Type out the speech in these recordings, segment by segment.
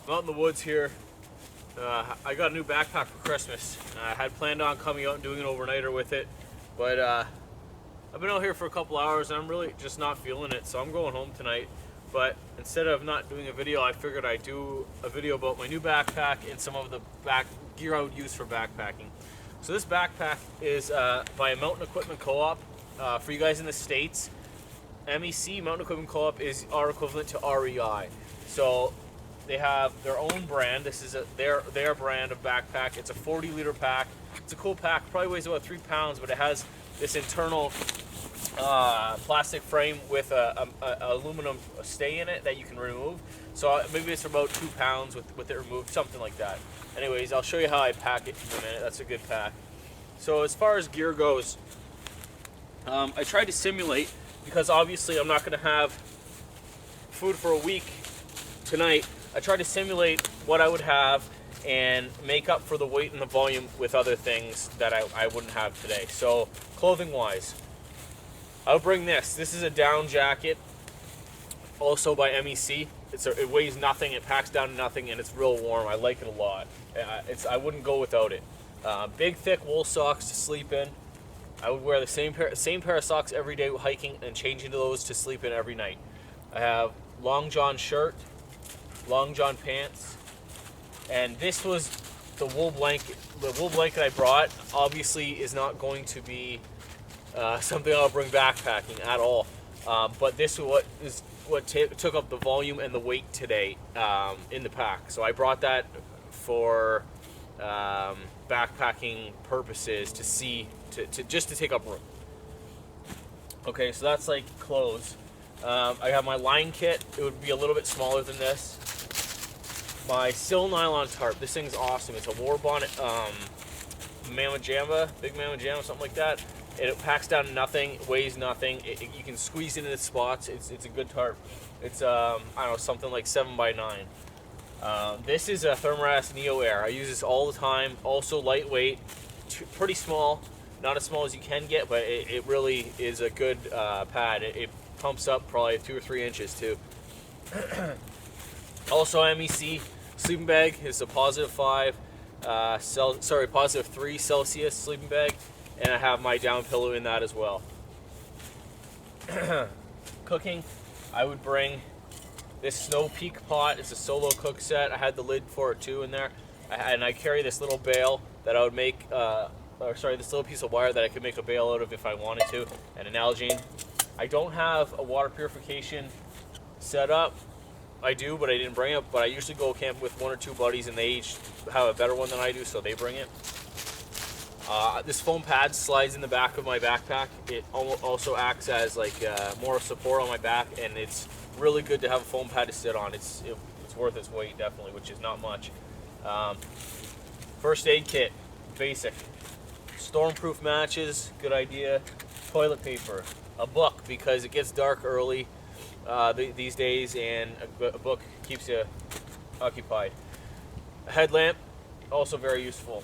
I'm out in the woods here. I got a new backpack for Christmas. I had planned on coming out and doing an overnighter with it, but I've been out here for a couple hours and I'm really just not feeling it, so I'm going home tonight. But instead of not doing a video, I figured I'd do a video about my new backpack and some of the gear I would use for backpacking. So this backpack is by Mountain Equipment Co-op. For you guys in the States, MEC, Mountain Equipment Co-op, is our equivalent to REI. So they have their own brand. This is their brand of backpack. It's a 40-liter pack. It's a cool pack. Probably weighs about 3 pounds, but it has this internal plastic frame with a aluminum stay in it that you can remove. So maybe it's about 2 pounds with it removed, something like that. Anyways, I'll show you how I pack it in a minute. That's a good pack. So as far as gear goes, I tried to simulate, because obviously I'm not going to have food for a week tonight. I tried to simulate what I would have and make up for the weight and the volume with other things that I wouldn't have today. So clothing wise, I'll bring this. This is a down jacket, also by MEC. It weighs nothing, it packs down to nothing, and it's real warm. I like it a lot. I wouldn't go without it. Big thick wool socks to sleep in. I would wear the same pair of socks every day hiking and changing to those to sleep in every night. I have long john shirt, long john pants, and this was the wool blanket. The wool blanket I brought obviously is not going to be something I'll bring backpacking at all. But this is what took up the volume and the weight today in the pack. So I brought that for backpacking purposes just to take up room. Okay, so that's like clothes. I have my line kit. It would be a little bit smaller than this. My Sil nylon tarp. This thing's awesome. It's a war bonnet, Mama Jamba, big Mama Jamba, something like that. It packs down to nothing, weighs nothing. You can squeeze it into spots. It's a good tarp. It's I don't know, something like 7x9. This is a Thermarest Neo Air. I use this all the time. Also lightweight, pretty small. Not as small as you can get, but it really is a good pad. It pumps up probably 2 or 3 inches too. Also MEC sleeping bag is a +5, +3 Celsius sleeping bag, and I have my down pillow in that as well. Cooking, I would bring this Snow Peak pot. It's a solo cook set. I had the lid for it too in there, and I carry this little bail that I would make. This little piece of wire that I could make a bail out of if I wanted to, and an Nalgene. I don't have a water purification set up. I do, but I didn't bring it. But I usually go camp with 1 or 2 buddies, and they each have a better one than I do, so they bring it. This foam pad slides in the back of my backpack. It also acts as like more support on my back, and it's really good to have a foam pad to sit on. It's worth its weight, definitely, which is not much. First aid kit, basic. Stormproof matches, good idea. Toilet paper, a book, because it gets dark early these days, and a book keeps you occupied. A headlamp, also very useful.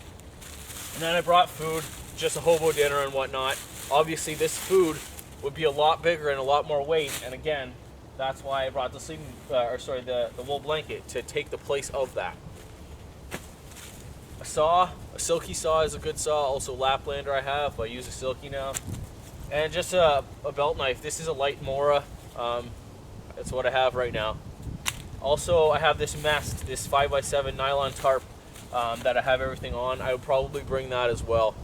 And then I brought food, just a hobo dinner and whatnot. Obviously, this food would be a lot bigger and a lot more weight, and again, that's why I brought the wool blanket to take the place of that. A saw, a silky saw is a good saw. Also Laplander I have, but I use a silky now. And just a belt knife. This is a light Mora. That's what I have right now. Also, I have this Mest, this 5x7 nylon tarp that I have everything on. I would probably bring that as well.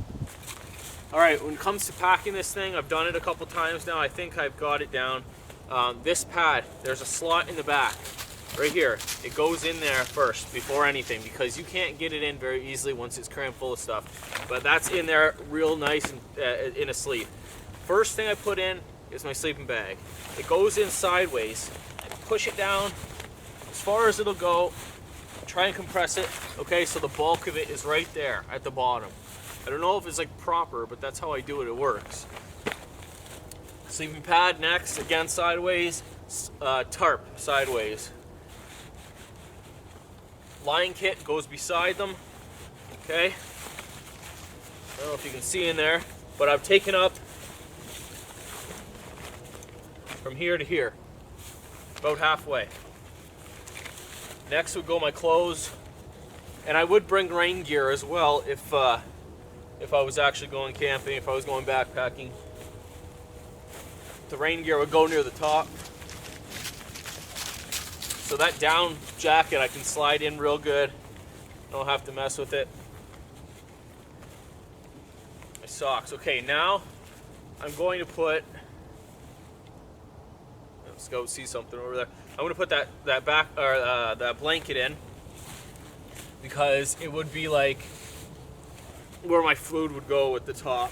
Alright, when it comes to packing this thing, I've done it a couple times now. I think I've got it down. This pad, there's a slot in the back. Right here, it goes in there first before anything, because you can't get it in very easily once it's crammed full of stuff. But that's in there real nice and in a sleeve. First thing I put in is my sleeping bag. It goes in sideways. I push it down as far as it'll go. Try and compress it. Okay, so the bulk of it is right there at the bottom. I don't know if it's like proper, but that's how I do it. It works. Sleeping pad next, again sideways. Tarp sideways. Line kit goes beside them. Okay. I don't know if you can see in there, but I've taken up from here to here, about halfway. Next would go my clothes, and I would bring rain gear as well if I was actually going camping, if I was going backpacking. The rain gear would go near the top. So that down jacket I can slide in real good. I don't have to mess with it. My socks. Okay, now I'm going to put, let's go see something over there. I'm going to put that blanket in, because it would be like where my food would go with the top.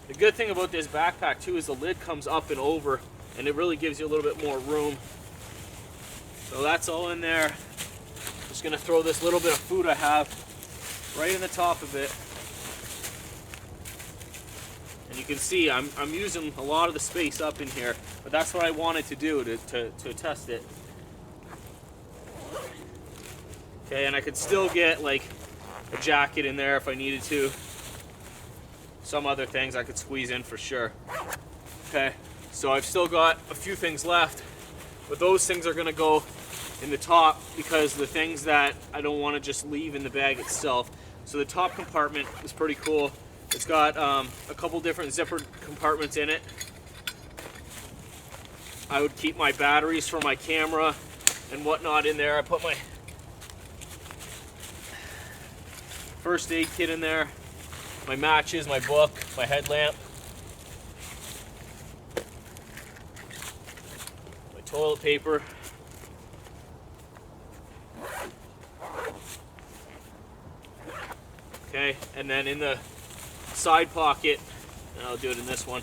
The good thing about this backpack too is the lid comes up and over, and it really gives you a little bit more room. So that's all in there. Just gonna throw this little bit of food I have right in the top of it. And you can see I'm using a lot of the space up in here, but that's what I wanted to do to test it. Okay, and I could still get like a jacket in there if I needed to. Some other things I could squeeze in for sure. Okay, so I've still got a few things left, but those things are gonna go in the top, because the things that I don't want to just leave in the bag itself. So the top compartment is pretty cool. It's got a couple different zippered compartments in it. I would keep my batteries for my camera and whatnot in there. I put my first aid kit in there, my matches, my book, my headlamp, my toilet paper. Okay, and then in the side pocket, and I'll do it in this one,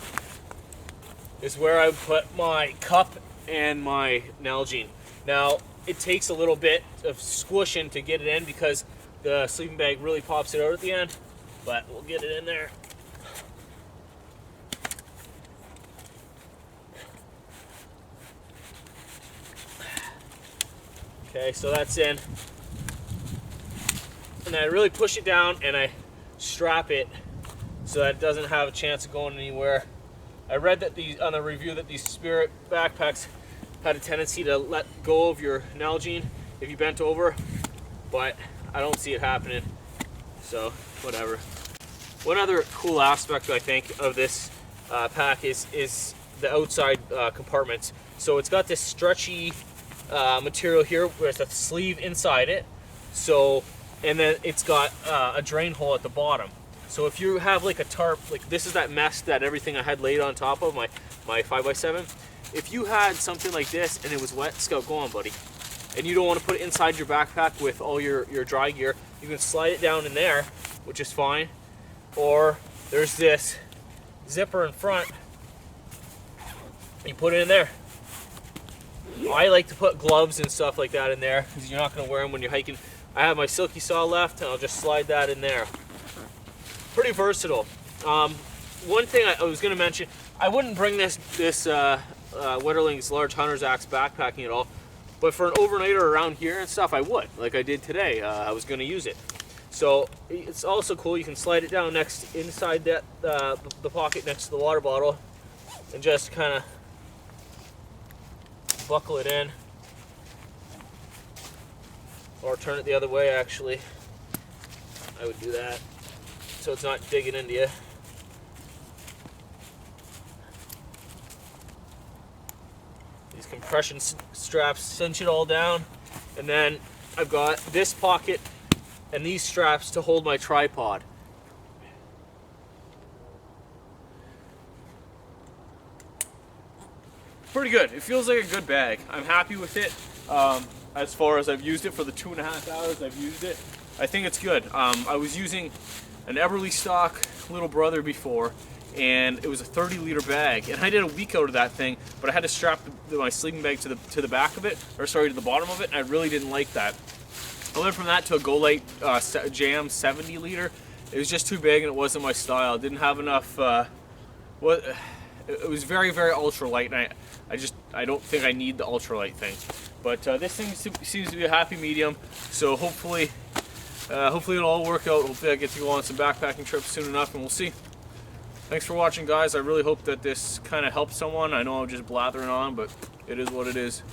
is where I put my cup and my Nalgene. Now, it takes a little bit of squishing to get it in, because the sleeping bag really pops it out at the end, but we'll get it in there. Okay, so that's in. And I really push it down and I strap it so that it doesn't have a chance of going anywhere. I read that on the review that these Spirit backpacks had a tendency to let go of your Nalgene if you bent over, but I don't see it happening, so whatever. One other cool aspect I think of this pack is the outside compartments. So it's got this stretchy material here with a sleeve inside it. So, and then it's got a drain hole at the bottom. So if you have like a tarp, like this is that mess that everything I had laid on top of, my 5x7. If you had something like this and it was wet, Scout, go on, buddy. And you don't want to put it inside your backpack with all your dry gear, you can slide it down in there, which is fine. Or there's this zipper in front. You put it in there. I like to put gloves and stuff like that in there because you're not going to wear them when you're hiking. I have my silky saw left, and I'll just slide that in there. Pretty versatile. One thing I was going to mention, I wouldn't bring this Wetterling's Large Hunter's Axe backpacking at all, but for an overnighter around here and stuff, I would, like I did today. I was going to use it. So it's also cool. You can slide it down inside that the pocket next to the water bottle, and just kind of buckle it in, or turn it the other way. Actually, I would do that so it's not digging into you. These compression straps cinch it all down, and then I've got this pocket and these straps to hold my tripod. Pretty good. It feels like a good bag. I'm happy with it. As far as I've used it for the 2.5 hours I've used it, I think it's good. I was using an Everly stock Little Brother before, and it was a 30-liter bag, and I did a week out of that thing, but I had to strap my sleeping bag to the back of it, or sorry, to the bottom of it, and I really didn't like that. I went from that to a Go Light Jam 70-liter. It was just too big, and it wasn't my style. It didn't have enough. It was very, very ultralight, and I don't think I need the ultralight thing. But this thing seems to be a happy medium. So hopefully it'll all work out. Hopefully I get to go on some backpacking trips soon enough, and we'll see. Thanks for watching, guys. I really hope that this kind of helps someone. I know I'm just blathering on, but it is what it is.